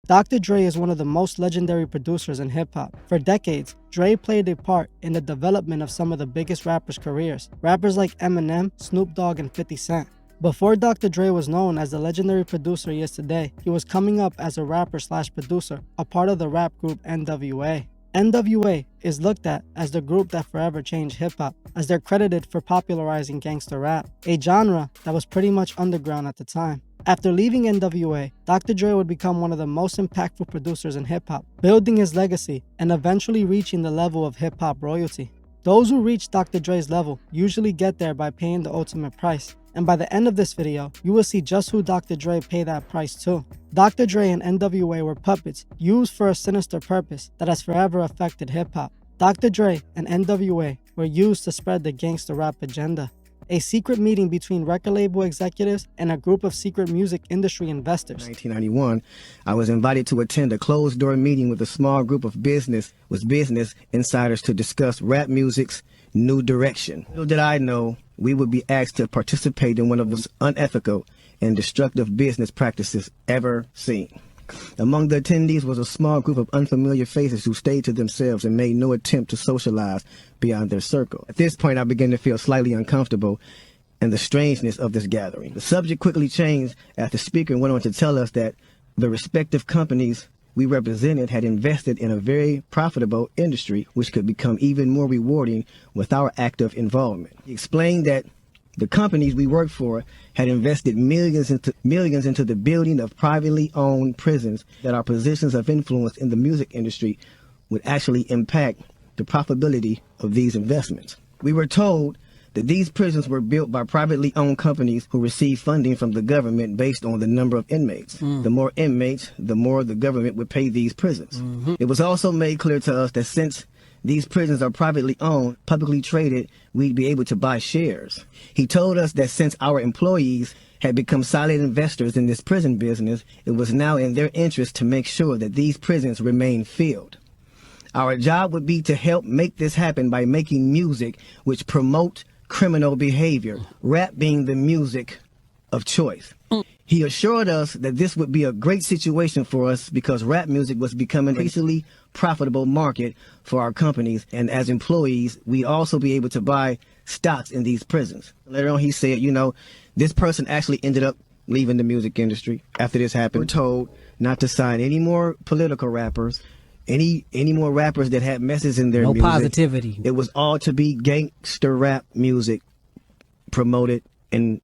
Dr. Dre is one of the most legendary producers in hip-hop. For decades, Dre played a part in the development of some of the biggest rappers' careers. Rappers like Eminem, Snoop Dogg, and 50 Cent. Before Dr. Dre was known as the legendary producer he is today, he was coming up as a rapper/producer, a part of the rap group NWA. NWA is looked at as the group that forever changed hip-hop, as they're credited for popularizing gangster rap, a genre that was pretty much underground at the time. After leaving NWA, Dr. Dre would become one of the most impactful producers in hip-hop, building his legacy and eventually reaching the level of hip-hop royalty. Those who reach Dr. Dre's level usually get there by paying the ultimate price. And by the end of this video, you will see just who Dr. Dre paid that price to. Dr. Dre and NWA were puppets used for a sinister purpose that has forever affected hip-hop. Dr. Dre and NWA were used to spread the gangster rap agenda. A secret meeting between record label executives and a group of secret music industry investors. In 1991, I was invited to attend a closed-door meeting with a small group of business insiders to discuss rap music's new direction. Little did I know we would be asked to participate in one of the most unethical and destructive business practices ever seen. Among the attendees was a small group of unfamiliar faces who stayed to themselves and made no attempt to socialize beyond their circle. At this point, I began to feel slightly uncomfortable and the strangeness of this gathering. The subject quickly changed as the speaker went on to tell us that the respective companies we represented had invested in a very profitable industry which could become even more rewarding with our active involvement. He explained that the companies we worked for had invested millions into the building of privately owned prisons, that our positions of influence in the music industry would actually impact the profitability of these investments. We were told that these prisons were built by privately owned companies who received funding from the government based on the number of inmates. The more inmates, the more the government would pay these prisons. It was also made clear to us that since these prisons are privately owned, publicly traded, we'd be able to buy shares. He told us that since our employees had become silent investors in this prison business, it was now in their interest to make sure that these prisons remain filled. Our job would be to help make this happen by making music which promote criminal behavior, rap being the music of choice. He assured us that this would be a great situation for us because rap music was becoming an increasingly profitable market for our companies, and as employees, we'd also be able to buy stocks in these prisons. Later on, he said, you know, this person actually ended up leaving the music industry after this happened. We're told not to sign any more political rappers, any more rappers that had messes in their music. No positivity. It was all to be gangster rap music promoted and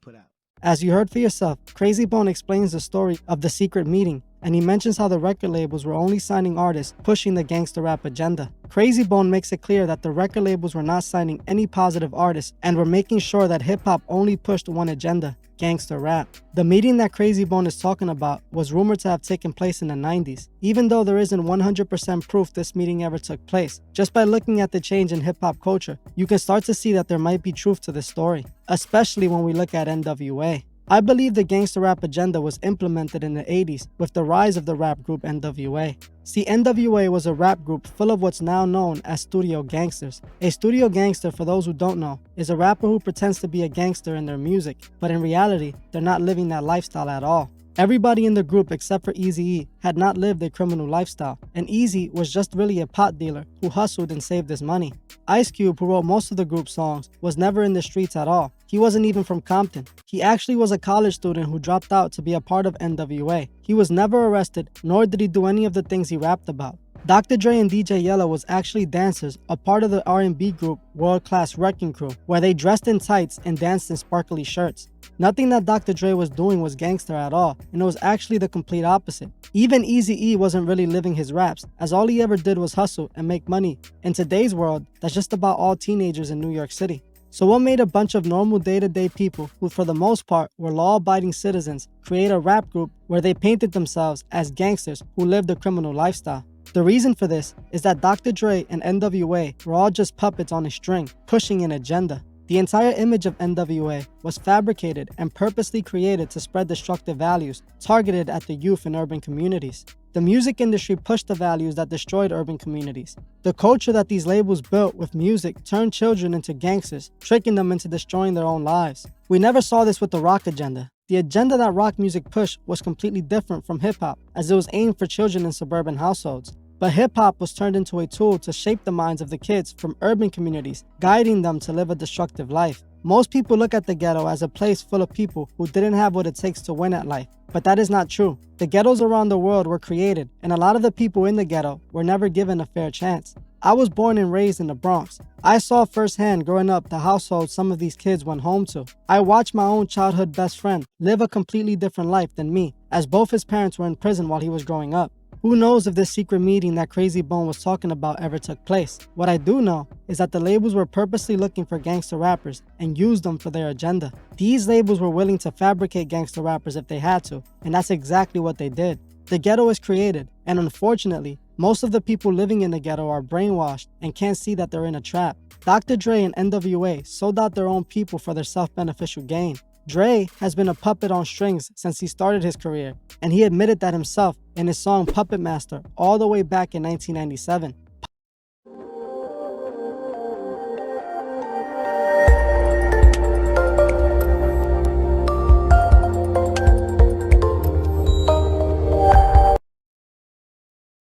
put out. As you heard for yourself, Crazy Bone explains the story of the secret meeting, and he mentions how the record labels were only signing artists pushing the gangster rap agenda. Crazy Bone makes it clear that the record labels were not signing any positive artists and were making sure that hip-hop only pushed one agenda: gangster rap. The meeting that Crazy Bone is talking about was rumored to have taken place in the 90s, even though there isn't 100% proof this meeting ever took place. Just by looking at the change in hip-hop culture, you can start to see that there might be truth to this story, especially when we look at NWA. I believe the gangster rap agenda was implemented in the 80s with the rise of the rap group NWA. See, NWA was a rap group full of what's now known as studio gangsters. A studio gangster, for those who don't know, is a rapper who pretends to be a gangster in their music, but in reality, they're not living that lifestyle at all. Everybody in the group except for Eazy-E had not lived a criminal lifestyle, and Eazy was just really a pot dealer who hustled and saved his money. Ice Cube, who wrote most of the group's songs, was never in the streets at all. He wasn't even from Compton. He actually was a college student who dropped out to be a part of NWA. He was never arrested, nor did he do any of the things he rapped about. Dr. Dre and DJ Yellow was actually dancers, a part of the R&B group World Class Wrecking Crew, where they dressed in tights and danced in sparkly shirts. Nothing that Dr. Dre was doing was gangster at all, and it was actually the complete opposite. Even Eazy-E wasn't really living his raps, as all he ever did was hustle and make money. In today's world, that's just about all teenagers in New York City. So what made a bunch of normal day-to-day people, who for the most part were law-abiding citizens, create a rap group where they painted themselves as gangsters who lived a criminal lifestyle? The reason for this is that Dr. Dre and NWA were all just puppets on a string, pushing an agenda. The entire image of NWA was fabricated and purposely created to spread destructive values targeted at the youth in urban communities. The music industry pushed the values that destroyed urban communities. The culture that these labels built with music turned children into gangsters, tricking them into destroying their own lives. We never saw this with the rock agenda. The agenda that rock music pushed was completely different from hip-hop, as it was aimed for children in suburban households. But hip-hop was turned into a tool to shape the minds of the kids from urban communities, guiding them to live a destructive life. Most people look at the ghetto as a place full of people who didn't have what it takes to win at life, but that is not true. The ghettos around the world were created, and a lot of the people in the ghetto were never given a fair chance. I was born and raised in the Bronx. I saw firsthand growing up the households some of these kids went home to. I watched my own childhood best friend live a completely different life than me, as both his parents were in prison while he was growing up. Who knows if this secret meeting that Crazy Bone was talking about ever took place? What I do know is that the labels were purposely looking for gangster rappers and used them for their agenda. These labels were willing to fabricate gangster rappers if they had to, and that's exactly what they did. The ghetto is created, and unfortunately, most of the people living in the ghetto are brainwashed and can't see that they're in a trap. Dr. Dre and NWA sold out their own people for their self-beneficial gain. Dre has been a puppet on strings since he started his career, and he admitted that himself in his song Puppet Master all the way back in 1997.